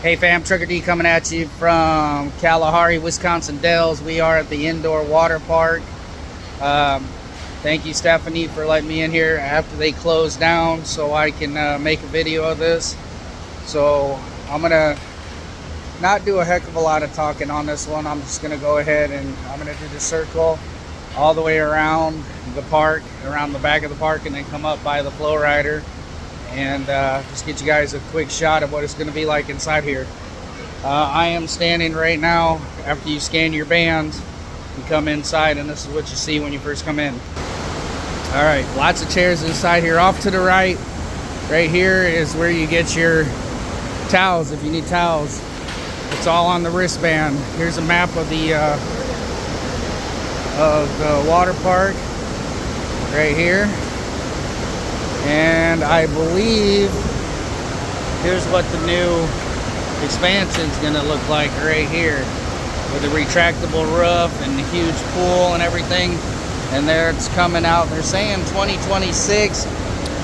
Hey fam, Trucker D coming at you from Kalahari, Wisconsin Dells. We are at the indoor water park. Thank you, Stephanie, for letting me in here after they closed down so I can make a video of this. So I'm gonna not do a heck of a lot of talking on this one. I'm just gonna go ahead and I'm gonna do the circle all the way around the park, around the back of the park, and then come up by the flow rider and just get you guys a quick shot of what it's going to be like inside here. I am standing right now after you scan your bands. You come inside and this is what you see when you first come in. All right, lots of chairs inside here. Off to the right here is where you get your towels if you need towels. It's all on the wristband. Here's a map of the water park right here. And I believe here's what the new expansion is going to look like right here, with a retractable roof and a huge pool and everything. And there it's coming out. They're saying 2026,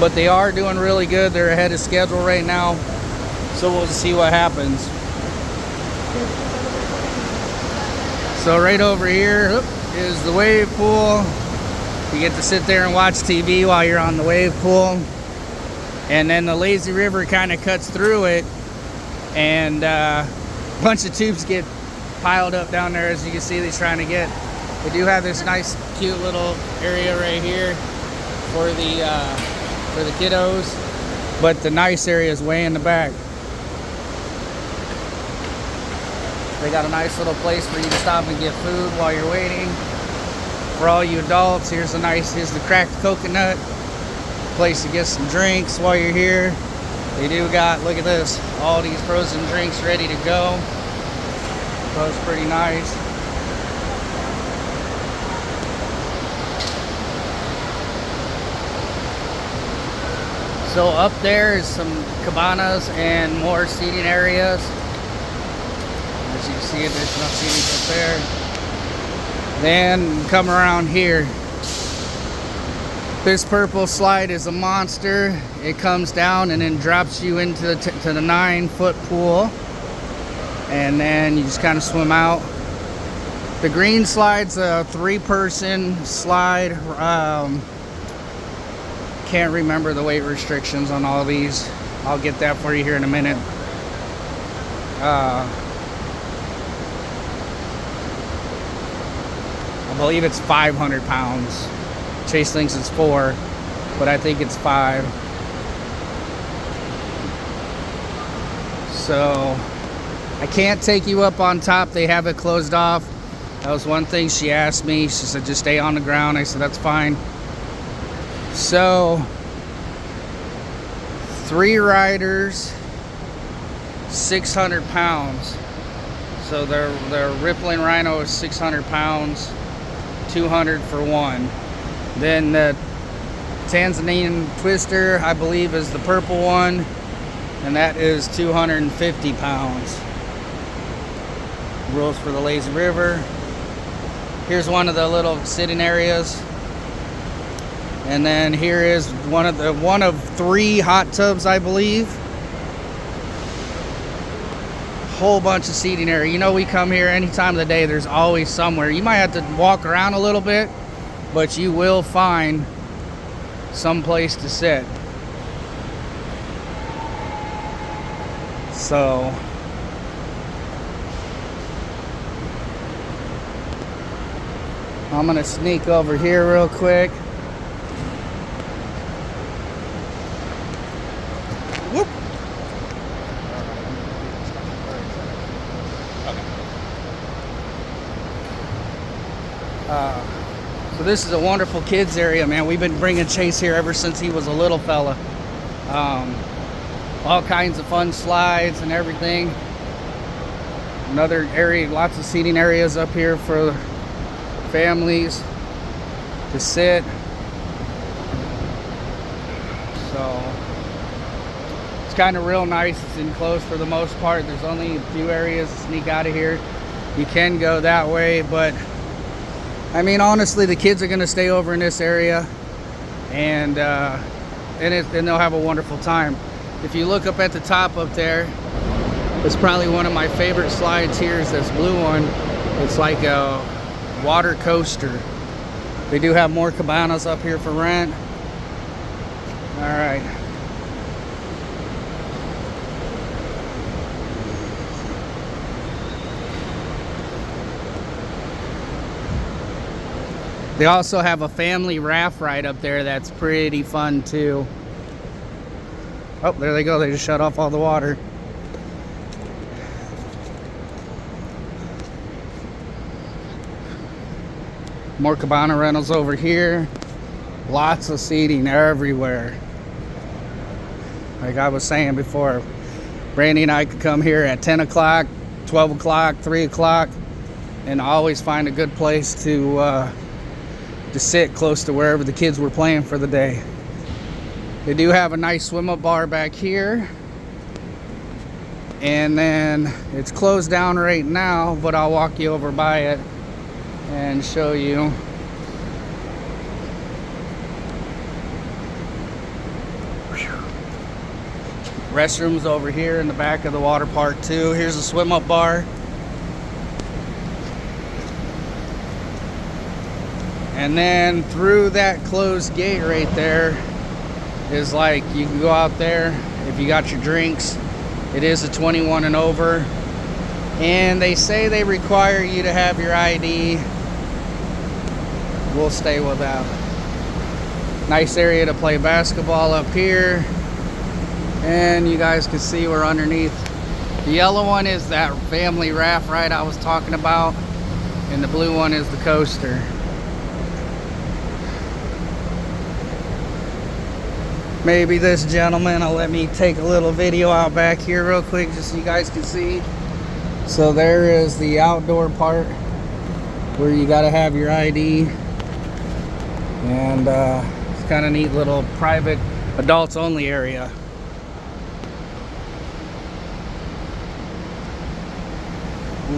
but they are doing really good. They're ahead of schedule right now, so we'll see what happens. So right over here is the wave pool. You get to sit there and watch TV while you're on the wave pool. And then the lazy river kind of cuts through it, and a bunch of tubes get piled up down there. As you can see, they're trying to get. They do have this nice, cute little area right here for the kiddos, but the nice area is way in the back. They got a nice little place for you to stop and get food while you're waiting. For all you adults, here's the cracked coconut place to get some drinks while you're here. They do got, look at this, all these frozen drinks ready to go. So it's pretty nice. So up there is some cabanas and more seating areas. As you can see, there's no seating up there. Then come around here. This purple slide is a monster. It comes down and then drops you into the 9-foot pool, and then you just kind of swim out. The green slide's a 3-person slide. Can't remember the weight restrictions on all these. I'll get that for you here in a minute. I believe it's 500 pounds. Chase thinks it's 4, but I think it's 5. So I can't take you up on top. They have it closed off. That was one thing she asked me. She said just stay on the ground. I said that's fine. So 3 riders, 600 pounds. So their rippling rhino is 600 pounds. 200 for one. Then the Tanzanian twister, I believe, is the purple one, and that is 250 pounds. Rules for the lazy river. Here's one of the little sitting areas, and then here is one of 3 hot tubs, I believe. Whole bunch of seating area. You know, we come here any time of the day, there's always somewhere. You might have to walk around a little bit, but you will find some place to sit. So I'm gonna sneak over here real quick. Whoop. So this is a wonderful kids area, man. We've been bringing Chase here ever since he was a little fella. All kinds of fun slides and everything. Another area, lots of seating areas up here for families to sit. So it's kind of real nice. It's enclosed for the most part. There's only a few areas to sneak out of here. You can go that way, but I mean, honestly, the kids are going to stay over in this area, and they'll have a wonderful time. If you look up at the top up there, It's probably one of my favorite slides here is this blue one. It's like a water coaster. They do have more cabanas up here for rent. All right. They also have a family raft ride up there that's pretty fun too. Oh, there they go. They just shut off all the water. More cabana rentals over here. Lots of seating everywhere. Like I was saying before, Brandy and I could come here at 10 o'clock, 12 o'clock, 3 o'clock, and always find a good place to sit close to wherever the kids were playing for the day. They do have a nice swim-up bar back here. And then it's closed down right now, but I'll walk you over by it and show you. Restrooms over here in the back of the water park too. Here's a swim-up bar. And then through that closed gate right there is like, you can go out there if you got your drinks. It is a 21 and over. And they say they require you to have your ID. We'll stay with that. Nice area to play basketball up here. And you guys can see we're underneath. The yellow one is that family raft ride I was talking about. And the blue one is the coaster. Maybe this gentleman will let me take a little video out back here real quick just so you guys can see. So there is the outdoor part where you got to have your ID. And it's kind of neat little private adults only area.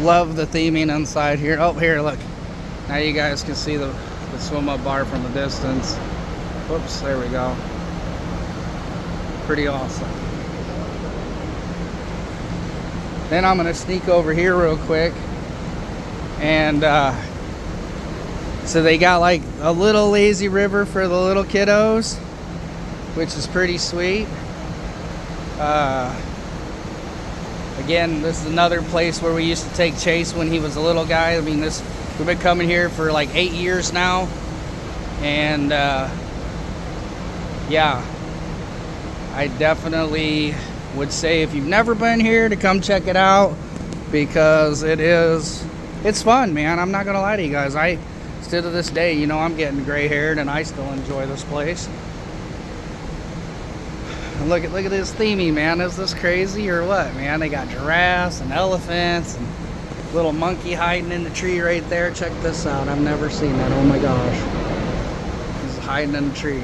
Love the theming inside here. Oh, here, look. Now you guys can see the swim-up bar from a distance. Whoops, there we go. Pretty awesome. Then I'm gonna sneak over here real quick. And so they got like a little lazy river for the little kiddos, which is pretty sweet. Again, this is another place where we used to take Chase when he was a little guy. I mean, we've been coming here for like 8 years now. And yeah, I definitely would say if you've never been here to come check it out, because it's fun, man. I'm not gonna lie to you guys. Still to this day, you know, I'm getting gray haired and I still enjoy this place. And look at this theming, man. Is this crazy or what, man? They got giraffes and elephants and little monkey hiding in the tree right there. Check this out. I've never seen that. Oh my gosh. He's hiding in the tree.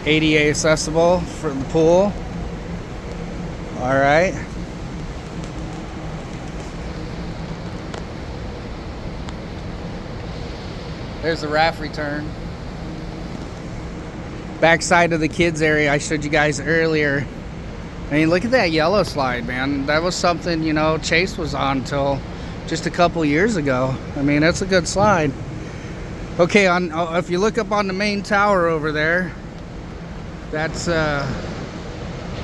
ADA accessible for the pool. All right. There's the raft return. Backside of the kids area I showed you guys earlier. I mean, look at that yellow slide, man. That was something, you know, Chase was on until just a couple years ago. I mean, that's a good slide. Okay, if you look up on the main tower over there, that's the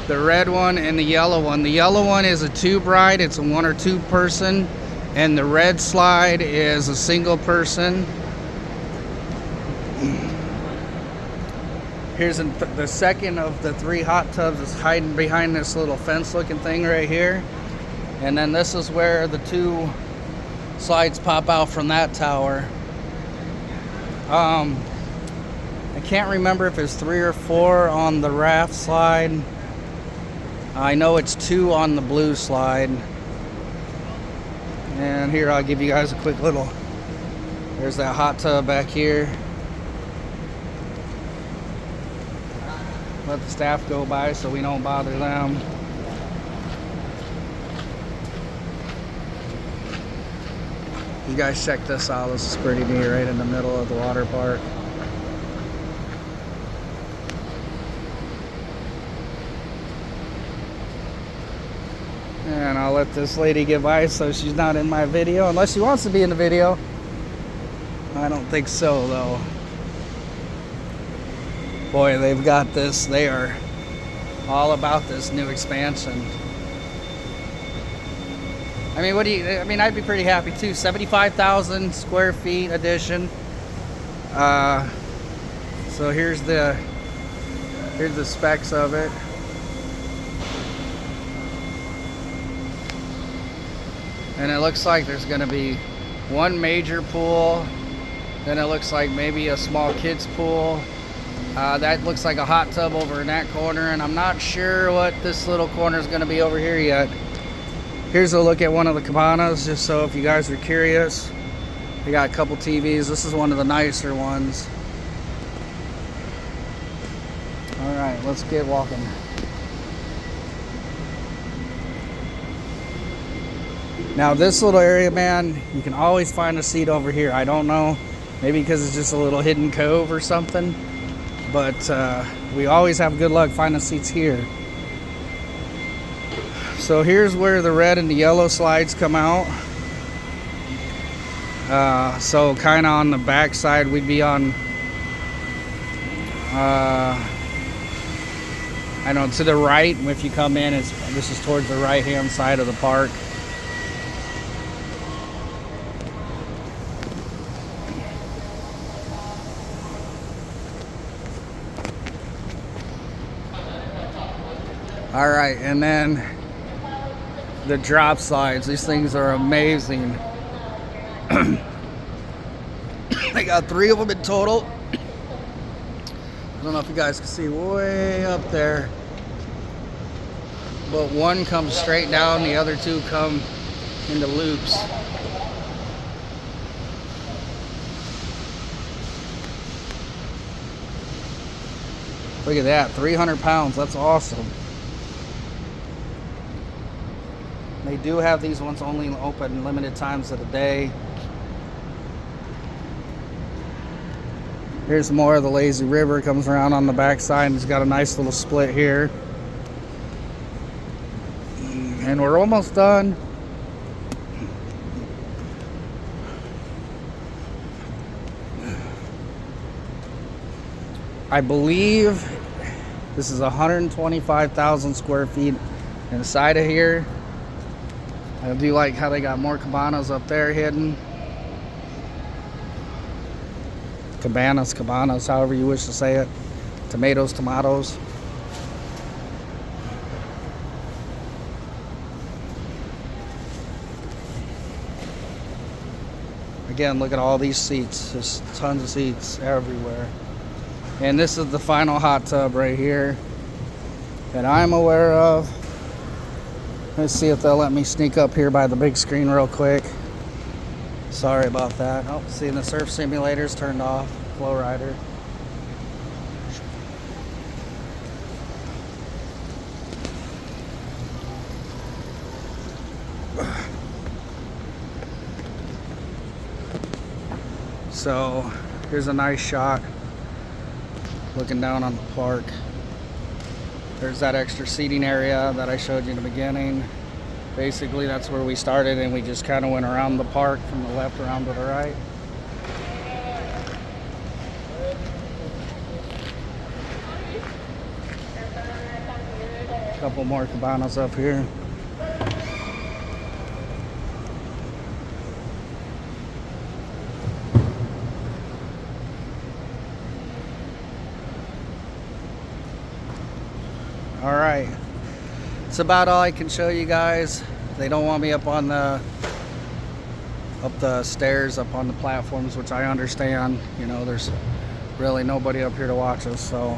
red one and the yellow one. The yellow one is a tube ride. It's a 1 or 2 person. And the red slide is a single person. Here's the second of the 3 hot tubs is hiding behind this little fence looking thing right here. And then this is where the 2 slides pop out from that tower. I can't remember if it's 3 or 4 on the raft slide. I know it's 2 on the blue slide. And here, I'll give you guys a quick little. There's that hot tub back here. Let the staff go by so we don't bother them. You guys check this out. This is pretty neat, right in the middle of the water park. And I'll let this lady get by so she's not in my video, unless she wants to be in the video. I don't think so, though. Boy, they've got this. They are all about this new expansion. I mean, I'd be pretty happy too. 75,000 square feet addition. So here's the specs of it. And it looks like there's going to be one major pool. Then it looks like maybe a small kids pool. That looks like a hot tub over in that corner. And I'm not sure what this little corner is going to be over here yet. Here's a look at one of the cabanas, just so if you guys are curious. They got a couple TVs. This is one of the nicer ones. All right, let's get walking. Now this little area, man, you can always find a seat over here. I don't know, maybe because it's just a little hidden cove or something, but we always have good luck finding seats here. So here's where the red and the yellow slides come out. So kind of on the back side, we'd be on, I know, to the right. If you come in, this is towards the right-hand side of the park. All right, and then the drop slides. These things are amazing. They got 3 of them in total. I don't know if you guys can see way up there, but one comes straight down, the other 2 come into loops. Look at that, 300 pounds, that's awesome. They do have these ones only open limited times of the day. Here's more of the lazy river. Comes around on the backside and it's got a nice little split here. And we're almost done. I believe this is 125,000 square feet inside of here. I do like how they got more cabanas up there hidden. Cabanas, however you wish to say it. Tomatoes. Again, look at all these seats. There's tons of seats everywhere. And this is the final hot tub right here that I'm aware of. Let's see if they'll let me sneak up here by the big screen real quick. Sorry about that. Oh, see, the surf simulator's turned off. Flow rider. So here's a nice shot looking down on the park. There's that extra seating area that I showed you in the beginning. Basically, that's where we started, and we just kind of went around the park from the left around to the right. A couple more cabanas up here. All right, it's about all I can show you guys. They don't want me up the stairs, up on the platforms, which I understand. You know, there's really nobody up here to watch us. So,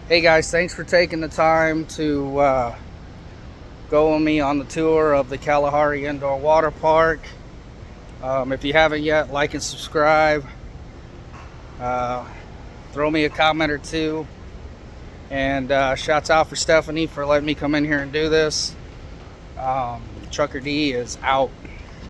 hey guys, thanks for taking the time to go with me on the tour of the Kalahari Indoor Water Park. If you haven't yet, like and subscribe. Throw me a comment or two. And shouts out for Stephanie for letting me come in here and do this. Trucker D is out.